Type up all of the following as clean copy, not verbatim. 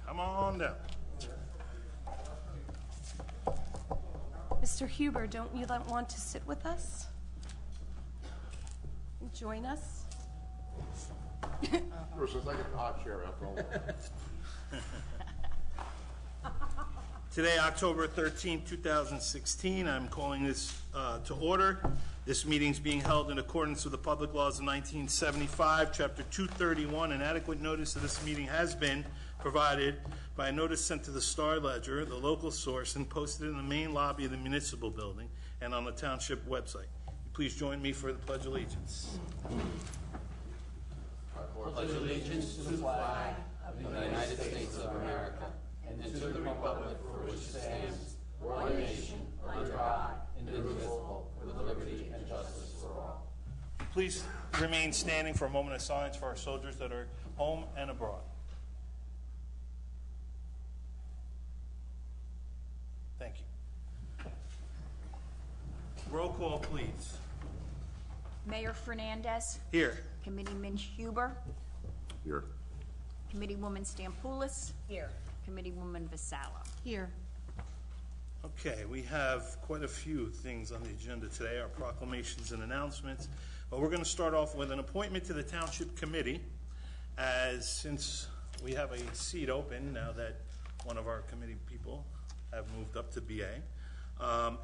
Come on down. Mr. Huber, don't you want to sit with us? And join us? It's like a hot chair after all. Today, October 13, 2016, I'm calling this to order. This meeting is being held in accordance with the Public Laws of 1975, Chapter 231. An adequate notice of this meeting has been provided by a notice sent to the Star Ledger, the local source, and posted in the main lobby of the municipal building and on the township website. Please join me for the Pledge of Allegiance. Pledge allegiance to the flag of the United States of America and to the republic for which it stands, one nation, under God, indivisible, with liberty and justice for all. Please remain standing for a moment of silence for our soldiers that are home and abroad. Thank you. Roll call, please. Mayor Fernandez. Here. Committeeman Huber. Here. Committeewoman Stampoulis. Here. Committeewoman Vassallo. Here. Okay, we have quite a few things on the agenda today, our proclamations and announcements. But we're going to start off with an appointment to the Township Committee, as since we have a seat open now that one of our committee people have moved up to BA.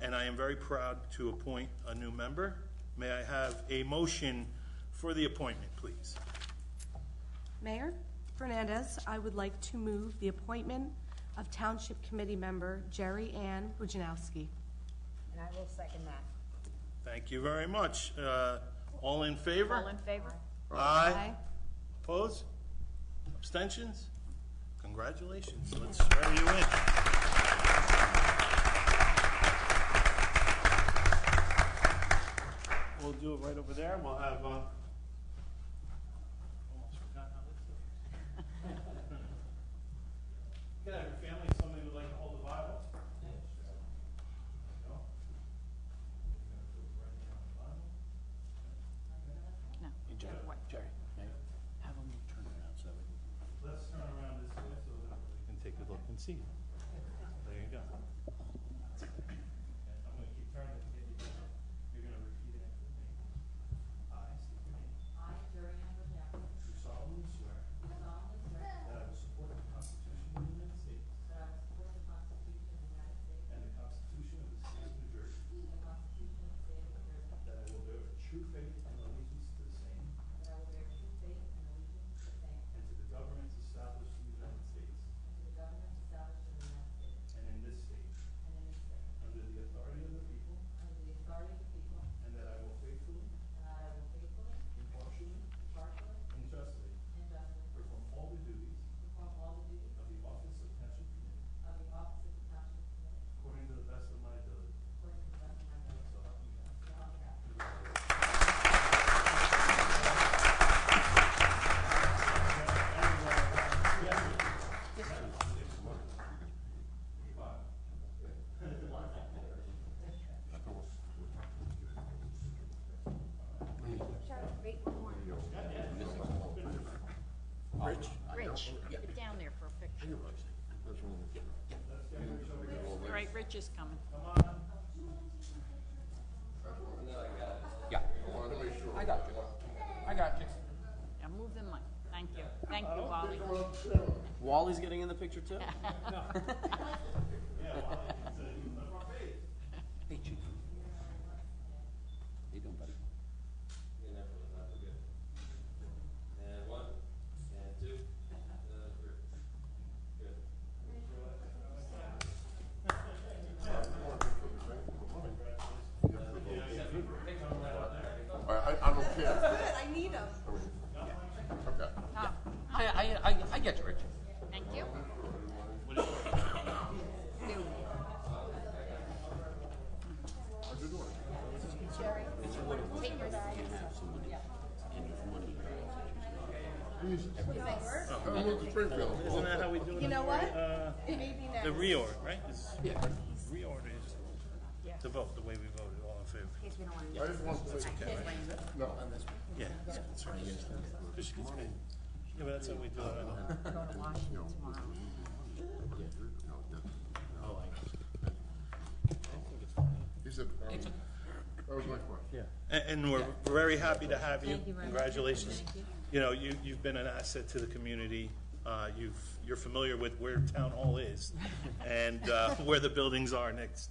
And I am very proud to appoint a new member. May I have a motion for the appointment, please? Mayor Fernandez, I would like to move the appointment of Township Committee member Jerry Ann Bujanowski. And I will second that. Thank you very much. All in favor? All in favor? Aye. Opposed? Abstentions? Congratulations. Let's swear you in. We'll do it right over there. We'll have, almost forgot how this is. You can have your family, if somebody would like to hold the Bible. There you go. No. Jerry, have them turn around so that we can. Let's turn around this way so that we can take a look and see. There you go. Okay, I'm going to keep turning to get you down. You're going to repeat after me. I state your name. I, Jerry Ann Bujanowski, Do solemnly swear do solemnly swear that I will support the Constitution of the United States that I will support the Constitution of the United States and the Constitution of the State of New Jersey, and the Constitution of the State of New Jersey, that I will bear true faith and allegiance to the same that I will bear true faith and allegiance to the same, and to the governments established in the United States and to the governments established in the United States and in this state, and in this state, under the authority of the people, under the authority of the people, and that I will faithfully, and that I will faithfully, impartially, impartially, and justly and justly perform all the duties perform all the duties of the office of Township Committee of the office of the Township Committee according to the best of my ability. according to the best of my ability. So help me God. So help me God. Rich, get down there for a picture. All right, Rich is coming. Yeah, I got you. I got you. Yeah, move the mic. Thank you. Thank you, Wally. Wally's getting in the picture too? Hey, Chief. How you doing, buddy? And one, and two, three. Good. I'm okay. Good, I need him. Okay. Oh, I get you, Rich. thank you. What is it? New. How's you doing? Take your seat. I'm with the Springfield. Isn't that how we do it? You know what? The Maybe next. reorg, right? Yeah. Reorder is to vote the way we voted, all in favor. I just want to say, no, Yeah, that's right. Because she gets paid. Yeah, but that's how we do it. Go to Washington tomorrow. And we're very happy to have you. Thank you very much. Congratulations. Thank you. You know, you've been an asset to the community. You're familiar with where Town Hall is and where the buildings are next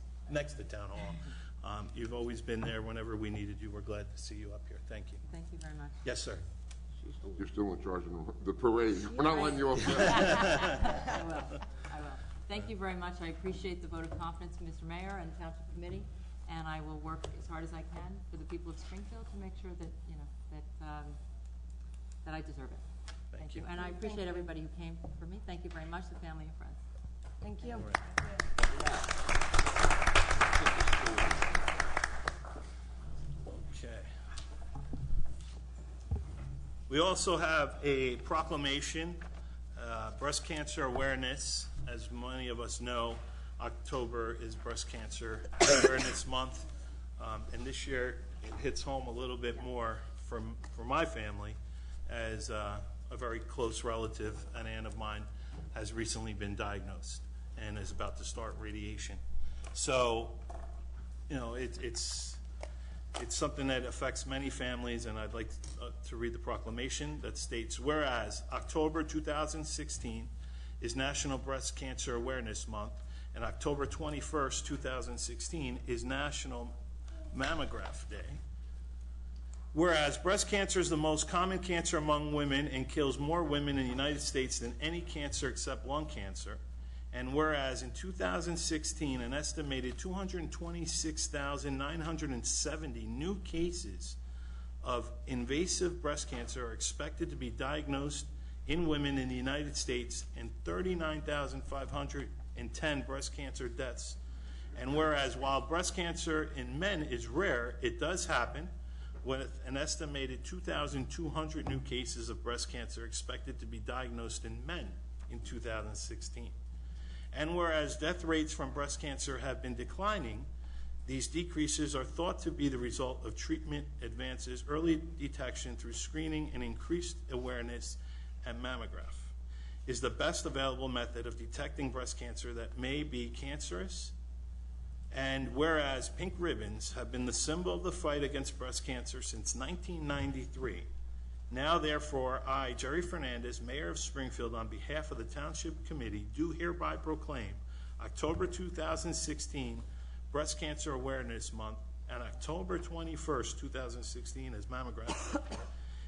to Town Hall. You've always been there whenever we needed you. We're glad to see you up here. Thank you. Thank you very much. Yes, sir. You're still in charge of the parade. We're not letting you off. I will. Thank you very much. I appreciate the vote of confidence, Mr. Mayor and the Township Committee, and I will work as hard as I can for the people of Springfield to make sure that, you know, that I deserve it. Thank you. And I appreciate everybody who came for me. Thank you very much, the family and friends. Thank you. Okay. We also have a proclamation, breast cancer awareness. As many of us know, October is Breast Cancer Awareness Month. And this year, it hits home a little bit more for my family, as a very close relative, an aunt of mine, has recently been diagnosed and is about to start radiation. So, you know, it's something that affects many families, and I'd like to read the proclamation that states, whereas October 2016 is National Breast Cancer Awareness Month, and October 21st, 2016 is National Mammograph Day. Whereas breast cancer is the most common cancer among women and kills more women in the United States than any cancer except lung cancer. And whereas in 2016, an estimated 226,970 new cases of invasive breast cancer are expected to be diagnosed in women in the United States, and 39,510 breast cancer deaths. And whereas while breast cancer in men is rare, it does happen, with an estimated 2,200 new cases of breast cancer expected to be diagnosed in men in 2016. And whereas death rates from breast cancer have been declining, these decreases are thought to be the result of treatment advances, early detection through screening, and increased awareness, and mammograph is the best available method of detecting breast cancer that may be cancerous. And whereas pink ribbons have been the symbol of the fight against breast cancer since 1993, now therefore I, Jerry Fernandez, Mayor of Springfield, on behalf of the Township Committee, do hereby proclaim October 2016 Breast Cancer Awareness Month and October 21st, 2016 as Mammograph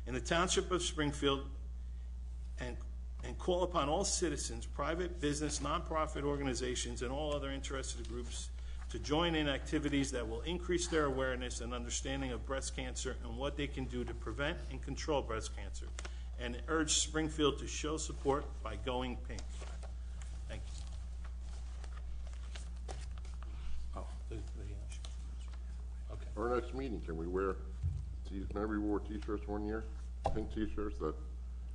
in the Township of Springfield, and call upon all citizens, private, business, nonprofit organizations, and all other interested groups to join in activities that will increase their awareness and understanding of breast cancer and what they can do to prevent and control breast cancer, and urge Springfield to show support by going pink. Thank you. Oh, okay. Our next meeting, can we wear, remember we wore t-shirts one year? Pink t-shirts that,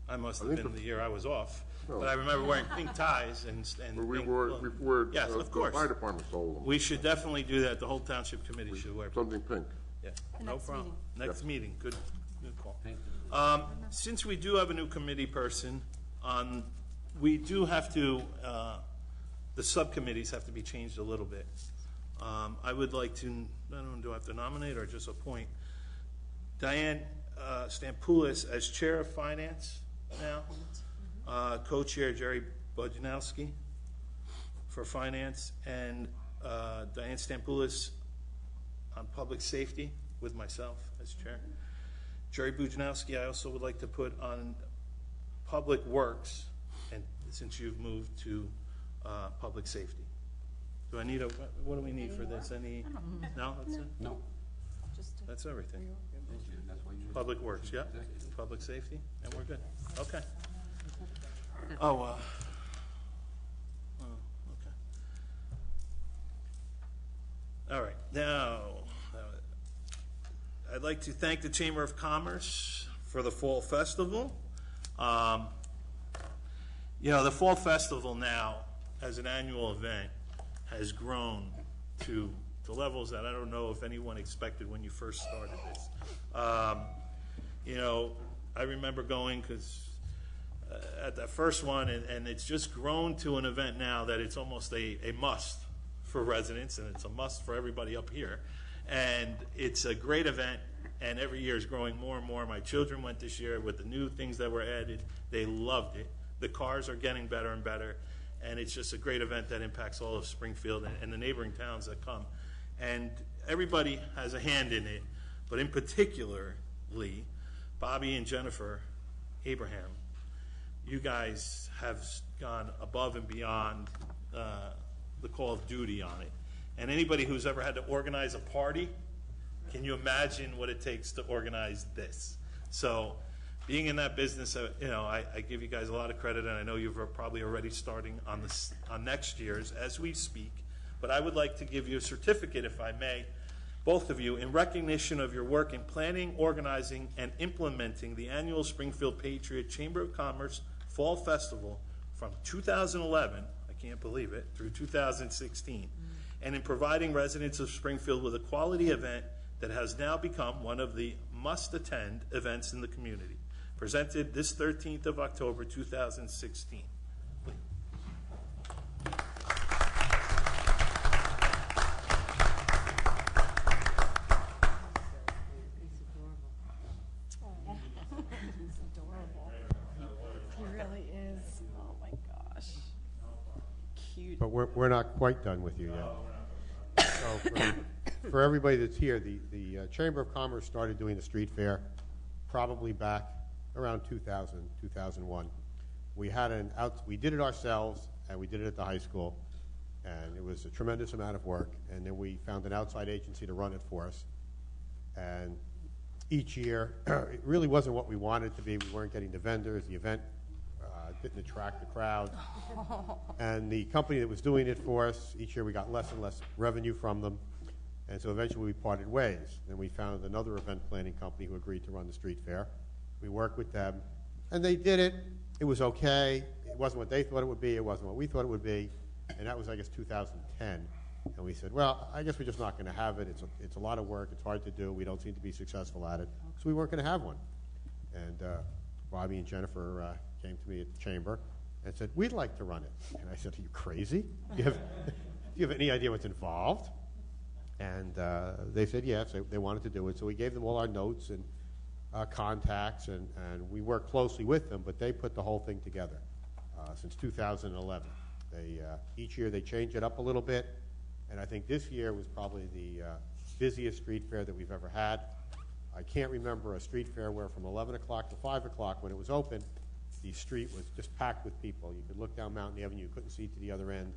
I must have been the year I was off, No. but I remember wearing pink ties and we pink wore, clothes. Yes, of the course. fire department sold them. We should definitely do that. The whole township committee should wear. Something pink. Yeah, The no next problem. meeting. Next meeting, good call. Thank you. Since we do have a new committee person, we do have to, the subcommittees have to be changed a little bit. I would like to, I don't know, do I have to nominate or just appoint Diane Stampoulis as Chair of Finance now, co-chair Jerry Budjanowski for Finance, and Diane Stampoulis on Public Safety with myself as Chair. Jerry Budjanowski, I also would like to put on Public Works, and since you've moved to Public Safety. Do I need what do we need for this? Any, no, that's it? No. That's everything. That's why you. Public Works, yeah, Public Safety, and we're good. Okay. Oh, okay. All right, now, I'd like to thank the Chamber of Commerce for the Fall Festival. You know, the Fall Festival now, as an annual event, has grown to levels that I don't know if anyone expected when you first started this. You know, I remember going at that first one, and it's just grown to an event now that it's almost a must for residents, and it's a must for everybody up here. And it's a great event, and every year is growing more and more. My children went this year with the new things that were added. They loved it. The cars are getting better and better, and it's just a great event that impacts all of Springfield and the neighboring towns that come. And everybody has a hand in it, but in particularly, Bobby and Jennifer Abraham, you guys have gone above and beyond the call of duty on it. And anybody who's ever had to organize a party, can you imagine what it takes to organize this? So being in that business, I give you guys a lot of credit, and I know you're probably already starting on next year's as we speak. But I would like to give you a certificate, if I may, both of you, in recognition of your work in planning, organizing, and implementing the annual Springfield Patriot Chamber of Commerce Fall Festival from 2011, I can't believe it, through 2016, and in providing residents of Springfield with a quality event that has now become one of the must-attend events in the community. Presented this 13th of October, 2016. He really is. Oh my gosh. Cute. But we're not quite done with you yet. So for everybody that's here, the Chamber of Commerce started doing the street fair probably back around 2000, 2001. We did it ourselves, and we did it at the high school, and it was a tremendous amount of work. And then we found an outside agency to run it for us. And each year, it really wasn't what we wanted it to be. We weren't getting the vendors. The event didn't attract the crowd. And the company that was doing it for us, each year we got less and less revenue from them. And so eventually we parted ways. Then we found another event planning company who agreed to run the street fair. We worked with them, and they did it. It was okay. It wasn't what they thought it would be. It wasn't what we thought it would be. And that was, I guess, 2010. And we said, well, I guess we're just not going to have it. It's a lot of work. It's hard to do. We don't seem to be successful at it. So we weren't going to have one. And Bobby and Jennifer came to me at the chamber and said, we'd like to run it. And I said, are you crazy? Do you have any idea what's involved? And they said yes, they wanted to do it. So we gave them all our notes and contacts, and we worked closely with them, but they put the whole thing together since 2011. Each year they change it up a little bit, and I think this year was probably the busiest street fair that we've ever had. I can't remember a street fair where from 11 o'clock to 5 o'clock when it was open, the street was just packed with people. You could look down Mountain Avenue, you couldn't see to the other end.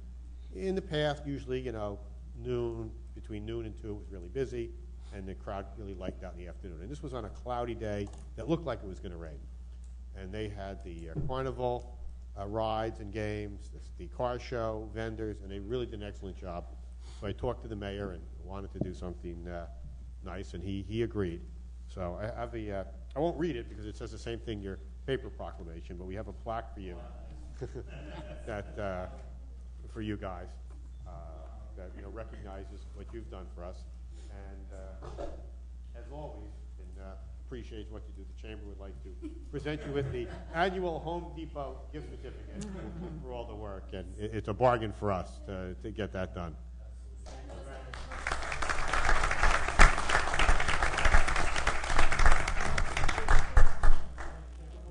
In the past, usually, between noon and 2, it was really busy, and the crowd really liked out in the afternoon. And this was on a cloudy day that looked like it was going to rain. And they had the carnival rides and games, the car show, vendors, and they really did an excellent job. So I talked to the mayor and wanted to do something nice, and he agreed. So I have I won't read it because it says the same thing in your paper proclamation, but we have a plaque for you that for you guys that recognizes what you've done for us, and as always, and appreciates what you do. The chamber would like to present you with the annual Home Depot gift certificate for all the work, and it's a bargain for us to get that done.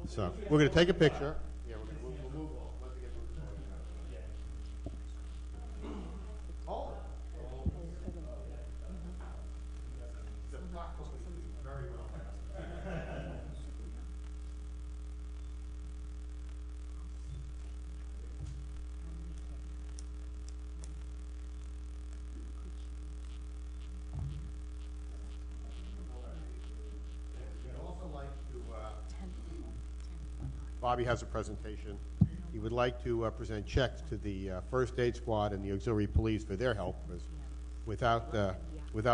So we're going to take a picture. Yeah, we'll move. Once we get moved forward. The clock was very well. I'd also like to. Bobby has a presentation. He would like to present checks to the First Aid Squad and the Auxiliary Police for their help, because without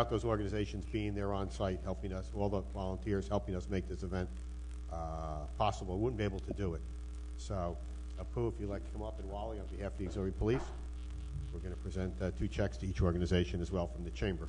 those organizations being there on site helping us, all the volunteers helping us make this event possible, we wouldn't be able to do it. So, Apu, if you'd like to come up, and Wally, on behalf of the Auxiliary Police, we're going to present 2 checks to each organization as well from the chamber.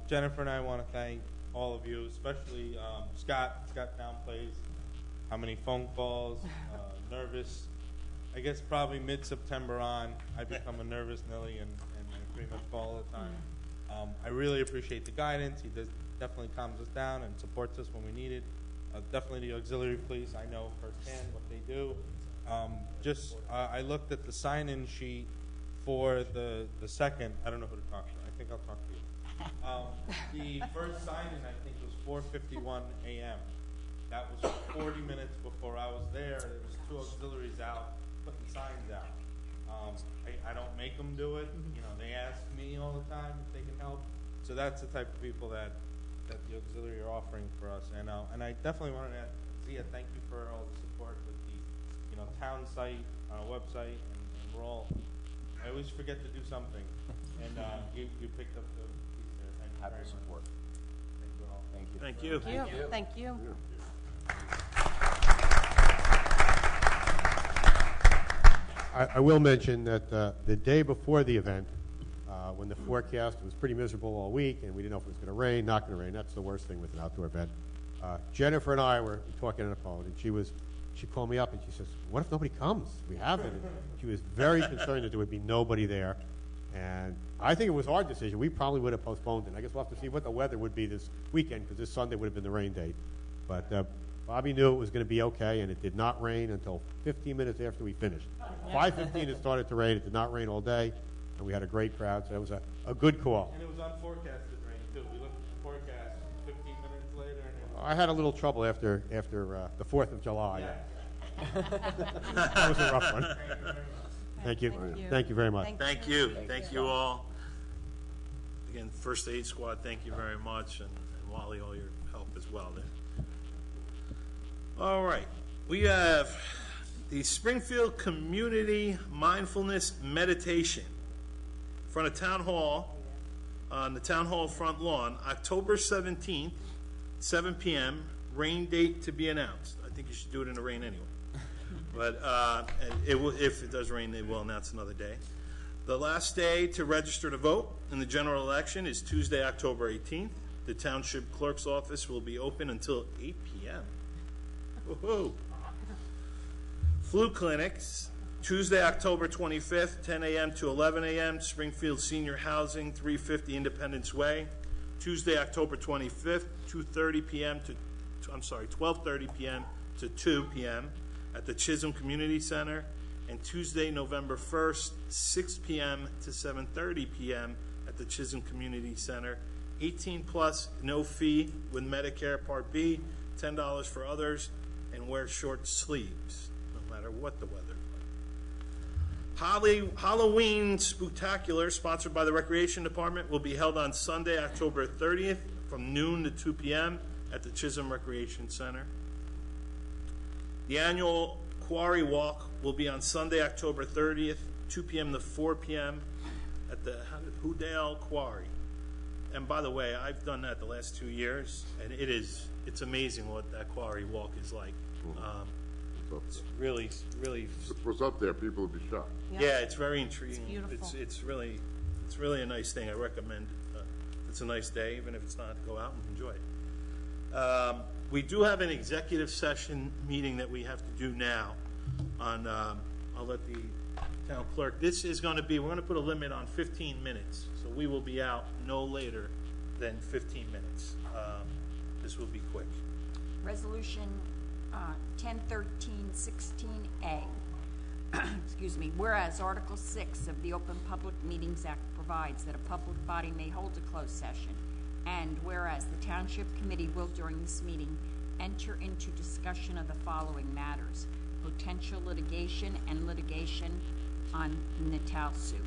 Jennifer and I want to thank all of you, especially Scott downplays how many phone calls, nervous. I guess probably mid-September on, I become a nervous Nelly and I pretty much call all the time. I really appreciate the guidance. He definitely calms us down and supports us when we need it. Definitely the auxiliary police, I know firsthand what they do. I looked at the sign-in sheet for the second, I don't know who to talk to. I think I'll talk to you. The first sign-in, I think, was 4:51 a.m. That was 40 minutes before I was there. There was 2 auxiliaries out putting signs out. I don't make them do it. You know, they ask me all the time if they can help. So that's the type of people that the auxiliary are offering for us. And I definitely wanted to, Zia, thank you for all the support with the, town site, website, and we're all. I always forget to do something, and you picked up the piece there. Thank you very much. Support. Thank you all. Thank you. Thank you. Thank you. I will mention that the day before the event, when the forecast was pretty miserable all week and we didn't know if it was going to rain, not going to rain, that's the worst thing with an outdoor event. Jennifer and I were talking on the phone, and she called me up and she says, what if nobody comes? We have it. And she was very concerned that there would be nobody there. And I think it was our decision. We probably would have postponed it. I guess we'll have to see what the weather would be this weekend, because this Sunday would have been the rain date. But Bobby knew it was going to be okay, and it did not rain until 15 minutes after we finished. 5:15 it started to rain. It did not rain all day, and we had a great crowd, so it was a good call. And it was unforecasted rain, too. We looked at the forecast 15 minutes later, and it was... I had a little trouble after the 4th of July. Yeah. That was a rough one. Thank you. Thank you. Thank you very much. Thank you. Thank you all. Again, First Aid Squad, thank you very much, and Wally, all your help as well there. All right, we have the Springfield Community Mindfulness Meditation in front of Town Hall, on the Town Hall front lawn, October 17th, 7 p.m., rain date to be announced. I think you should do it in the rain anyway. But if it does rain, they will announce another day. The last day to register to vote in the general election is Tuesday, October 18th. The Township Clerk's office will be open until 8 p.m. Woohoo! Flu clinics, Tuesday, October 25th, 10 a.m. to 11 a.m., Springfield Senior Housing, 350 Independence Way. Tuesday, October 25th, 12:30 p.m. to 2 p.m. at the Chisholm Community Center. And Tuesday, November 1st, 6 p.m. to 7:30 p.m. at the Chisholm Community Center. 18 plus, no fee with Medicare Part B, $10 for others, and wear short sleeves, no matter what the weather. Halloween Spooktacular, sponsored by the Recreation Department, will be held on Sunday, October 30th, from noon to 2 p.m. at the Chisholm Recreation Center. The annual Quarry Walk will be on Sunday, October 30th, 2 p.m. to 4 p.m. at the Hoodale Quarry. And by the way, I've done that the last 2 years, and it's amazing what that Quarry Walk is like. It's really. If it was up there, people would be shocked. Yeah, it's very intriguing. It's beautiful. It's really a nice thing. I recommend it. It's a nice day, even if it's not, go out and enjoy it. We do have an executive session meeting that we have to do now. I'll let the town clerk. This is going to be. We're going to put a limit on 15 minutes, so we will be out no later than 15 minutes. This will be quick. Resolution 1013-16A. Excuse me. Whereas Article 6 of the Open Public Meetings Act provides that a public body may hold a closed session, and whereas the Township Committee will during this meeting enter into discussion of the following matters: potential litigation and litigation on Natal suit.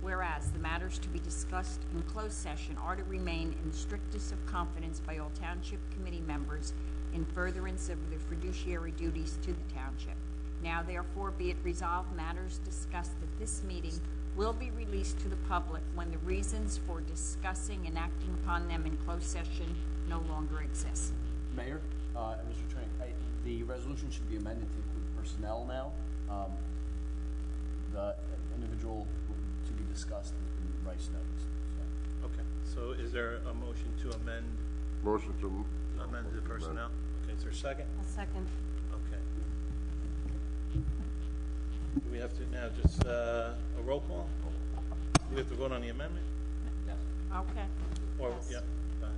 Whereas the matters to be discussed in closed session are to remain in the strictest of confidence by all Township Committee members in furtherance of their fiduciary duties to the Township. Now therefore be it resolved, matters discussed at this meeting will be released to the public when the reasons for discussing and acting upon them in closed session no longer exist. Mayor, and Mr. Train, the resolution should be amended to include personnel now. The individual to be discussed has been Rice noticed. Okay, so is there a motion to amend Motion to. the personnel? Okay, is there a second? A second. Okay. Do we have to now just, a roll call? Do we have to vote on the amendment? Okay. Or, Yes. yeah, go ahead.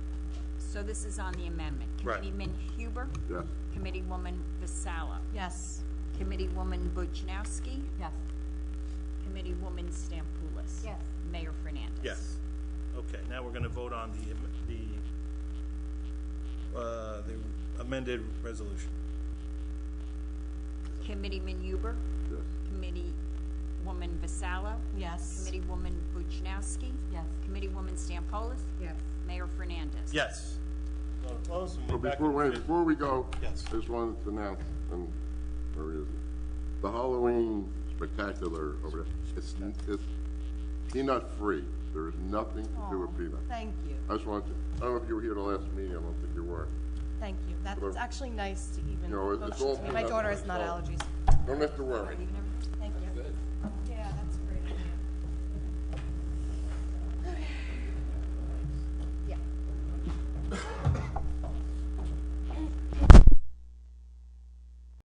So this is on the amendment. Right. Committeeman Huber? Yes. Committeewoman Vasalla? Yes. Committeewoman Bujanowski? Yes. Committeewoman Stampoulis? Yes. Mayor Fernandez? Yes. Okay, now we're gonna vote on the amended resolution. Committeeman Huber? Yes. Committeewoman Vasalla? Yes. Committeewoman Bujanowski? Yes. Committeewoman Stampoulis? Yes. Mayor Fernandez? Yes. Vote closed, and So we're back. before we go, Yes. I just wanted to announce, and where is it? The Halloween spectacular over there, it's peanut free. There is nothing to do with peanut. Thank you. I just wanted to, I don't know if you were here the last meeting, I don't think you were. Thank you. That's Well, actually nice to even No, it's mention all to me. My peanut daughter has butter, nut so- allergies. Don't have to worry. Thank you.